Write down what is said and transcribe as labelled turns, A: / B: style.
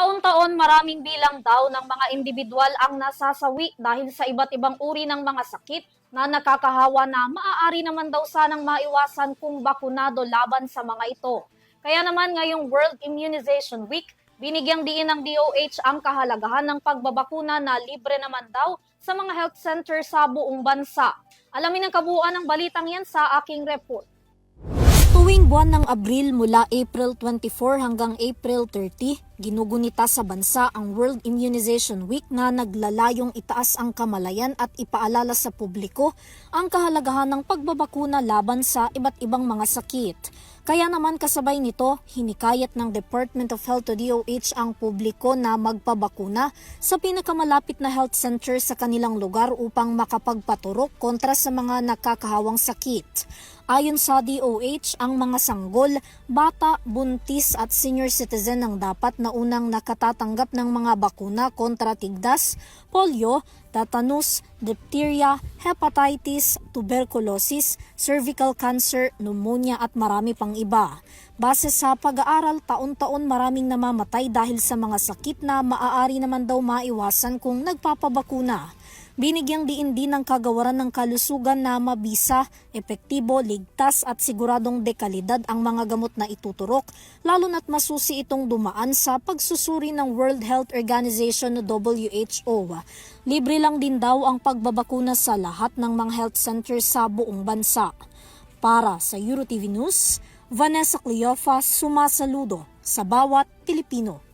A: Taon-taon maraming bilang daw ng mga individual ang nasasawi dahil sa iba't ibang uri ng mga sakit na nakakahawa na maaari naman daw sanang maiwasan kung bakunado laban sa mga ito. Kaya naman ngayong World Immunization Week, binigyang diin ng DOH ang kahalagahan ng pagbabakuna na libre naman daw sa mga health center sa buong bansa. Alamin ang kabuuan ng balitang yan sa aking report.
B: Tuwing buwan ng Abril mula April 24 hanggang April 30, ginugunita sa bansa ang World Immunization Week na naglalayong itaas ang kamalayan at ipaalala sa publiko ang kahalagahan ng pagbabakuna laban sa iba't ibang mga sakit. Kaya naman kasabay nito, hinikayat ng Department of Health o DOH ang publiko na magpabakuna sa pinakamalapit na health center sa kanilang lugar upang makapagpaturok kontra sa mga nakakahawang sakit. Ayon sa DOH, ang mga sanggol, bata, buntis at senior citizen ang dapat na unang nakatatanggap ng mga bakuna kontra tigdas, polio, tetanus, diphtheria, hepatitis, tuberculosis, cervical cancer, pneumonia at marami pang iba. Base sa pag-aaral, taon-taon maraming namamatay dahil sa mga sakit na maaari naman daw maiwasan kung nagpapabakuna. Binigyang diin din ng kagawaran ng kalusugan na mabisa, epektibo, ligtas at siguradong dekalidad ang mga gamot na ituturok, lalo na't masusi itong dumaan sa pagsusuri ng World Health Organization o WHO. Libre lang din daw ang pagbabakuna sa lahat ng mga health centers sa buong bansa. Para sa EuroTV News, Vanessa Cleofa sumasaludo sa bawat Pilipino.